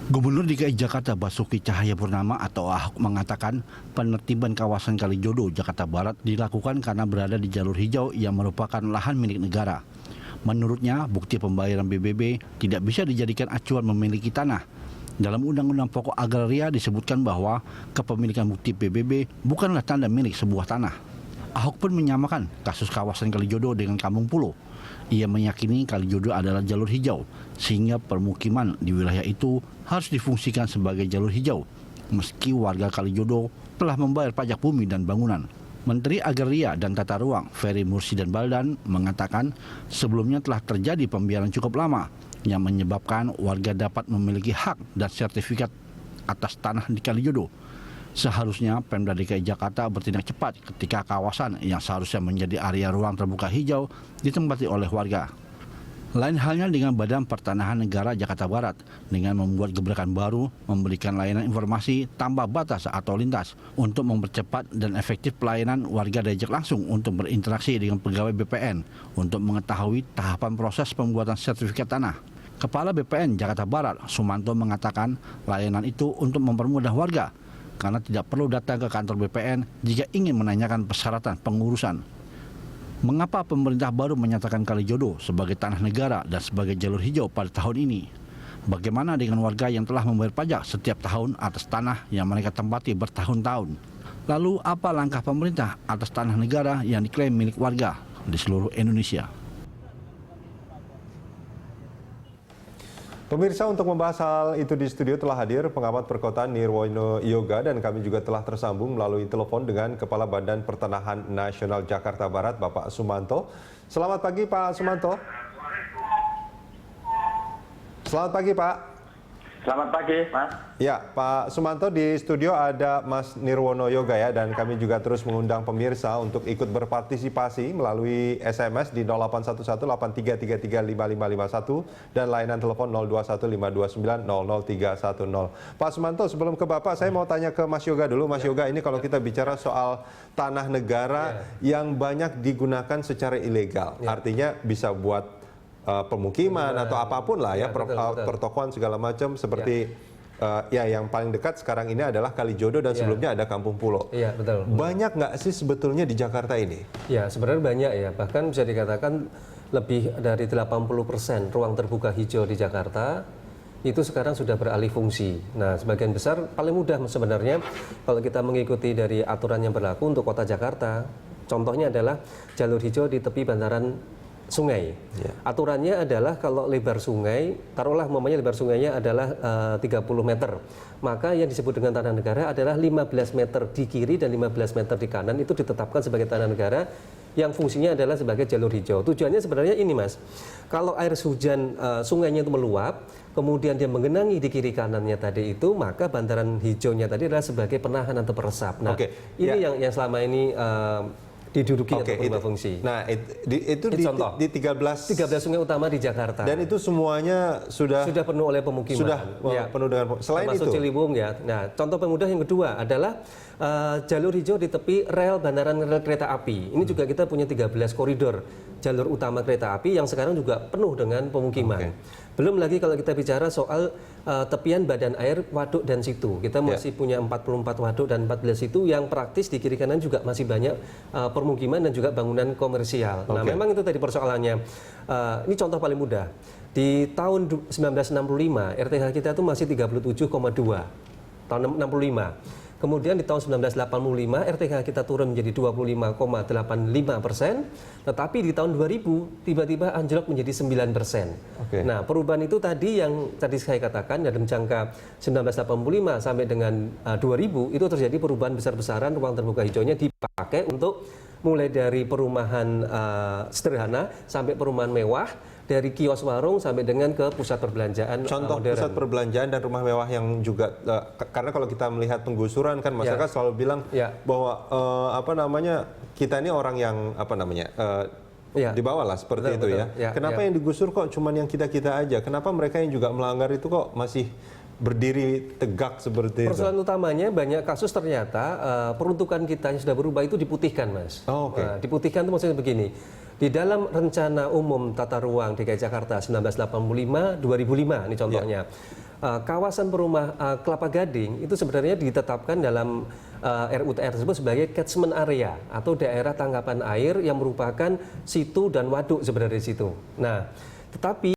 Gubernur DKI Jakarta Basuki Cahayapurnama atau Ahok mengatakan penertiban kawasan Kalijodo, Jakarta Barat dilakukan karena berada di jalur hijau yang merupakan lahan milik negara. Menurutnya, bukti pembayaran BBB tidak bisa dijadikan acuan memiliki tanah. Dalam Undang-Undang Pokok Agraria disebutkan bahwa kepemilikan bukti PBB bukanlah tanda milik sebuah tanah. Ahok pun menyamakan kasus kawasan Kalijodo dengan Kampung Pulo. Ia meyakini Kalijodo adalah jalur hijau, sehingga permukiman di wilayah itu harus difungsikan sebagai jalur hijau, meski warga Kalijodo telah membayar pajak bumi dan bangunan. Menteri Agraria dan Tata Ruang Ferry Mursyid Baldan mengatakan sebelumnya telah terjadi pembiaran cukup lama yang menyebabkan warga dapat memiliki hak dan sertifikat atas tanah di Kalijodo. Seharusnya Pemda DKI Jakarta bertindak cepat ketika kawasan yang seharusnya menjadi area ruang terbuka hijau ditempati oleh warga. Lain halnya dengan Badan Pertanahan Negara Jakarta Barat dengan membuat gebrakan baru memberikan layanan informasi tanpa batas atau lintas untuk mempercepat dan efektif pelayanan warga diajak langsung untuk berinteraksi dengan pegawai BPN untuk mengetahui tahapan proses pembuatan sertifikat tanah. Kepala BPN Jakarta Barat, Sumanto, mengatakan layanan itu untuk mempermudah warga karena tidak perlu datang ke kantor BPN jika ingin menanyakan persyaratan pengurusan. Mengapa pemerintah baru menyatakan Kalijodo sebagai tanah negara dan sebagai jalur hijau pada tahun ini? Bagaimana dengan warga yang telah membayar pajak setiap tahun atas tanah yang mereka tempati bertahun-tahun? Lalu apa langkah pemerintah atas tanah negara yang diklaim milik warga di seluruh Indonesia? Pemirsa, untuk membahas hal itu di studio telah hadir pengamat perkotaan Nirwono Yoga, dan kami juga telah tersambung melalui telepon dengan Kepala Badan Pertanahan Nasional Jakarta Barat, Bapak Sumanto. Selamat pagi, Pak Sumanto. Selamat pagi, Pak. Selamat pagi, Mas. Ya, Pak Sumanto, di studio ada Mas Nirwono Yoga ya, dan kami juga terus mengundang pemirsa untuk ikut berpartisipasi melalui SMS di 0811-8333-5551 dan layanan telepon 021529000310. Pak Sumanto, sebelum ke Bapak, saya mau tanya ke Mas Yoga dulu. Mas Yoga, ini kalau kita bicara soal tanah negara yang banyak digunakan secara ilegal, artinya bisa buat pemukiman atau apapun lah ya, pertokoan segala macam seperti ya yang paling dekat sekarang ini adalah Kalijodo dan sebelumnya ada Kampung Pulo. Iya, betul. Banyak nggak sih sebetulnya di Jakarta ini? Ya, sebenarnya banyak ya. Bahkan bisa dikatakan lebih dari 80% ruang terbuka hijau di Jakarta itu sekarang sudah beralih fungsi. Nah, sebagian besar paling mudah sebenarnya kalau kita mengikuti dari aturan yang berlaku untuk Kota Jakarta. Contohnya adalah jalur hijau di tepi bantaran sungai. Aturannya adalah kalau lebar sungai, taruhlah umpamanya lebar sungainya adalah 30 meter, maka yang disebut dengan tanah negara adalah 15 meter di kiri dan 15 meter di kanan itu ditetapkan sebagai tanah negara yang fungsinya adalah sebagai jalur hijau. Tujuannya sebenarnya ini, Mas, kalau air hujan sungainya itu meluap, kemudian dia menggenangi di kiri kanannya tadi itu, maka bantaran hijaunya tadi adalah sebagai penahan atau peresap. Nah, ini yang selama ini diduduki atau berfungsi. Nah, itu di 13 sungai utama di Jakarta. Dan itu semuanya sudah penuh oleh pemukiman. Sudah penuh dengan selain termasuk itu. Ciliwung ya. Nah, contoh pemudah yang kedua adalah jalur hijau di tepi rel bantaran rel kereta api. Ini juga kita punya 13 koridor jalur utama kereta api yang sekarang juga penuh dengan pemukiman. Belum lagi kalau kita bicara soal tepian badan air, waduk dan situ. Kita masih punya 44 waduk dan 14 situ yang praktis di kiri kanan juga masih banyak permukiman dan juga bangunan komersial. Nah, memang itu tadi persoalannya. Ini contoh paling mudah. Di tahun 1965 RTH kita itu masih 37,2. Tahun 65. Kemudian di tahun 1985 RTH kita turun menjadi 25,85%, tetapi di tahun 2000 tiba-tiba anjlok menjadi 9%. Nah, perubahan itu tadi yang tadi saya katakan dalam jangka 1985 sampai dengan 2000 itu terjadi perubahan besar-besaran, ruang terbuka hijaunya dipakai untuk mulai dari perumahan sederhana sampai perumahan mewah, dari kios warung sampai dengan ke pusat perbelanjaan. Contoh modern. Pusat perbelanjaan dan rumah mewah yang juga karena kalau kita melihat penggusuran kan masyarakat selalu bilang bahwa kita ini orang yang di bawah lah seperti itu ya. Kenapa yang digusur kok cuman yang kita aja? Kenapa mereka yang juga melanggar itu kok masih berdiri tegak seperti itu? Persoalan utamanya banyak kasus ternyata peruntukan kita yang sudah berubah itu diputihkan, Mas. Diputihkan itu maksudnya begini. Di dalam rencana umum tata ruang DKI Jakarta 1985-2005 ini contohnya. kawasan Kelapa Gading itu sebenarnya ditetapkan dalam RUTR tersebut sebagai catchment area atau daerah tangkapan air yang merupakan situ dan waduk sebenarnya di situ. Nah, tetapi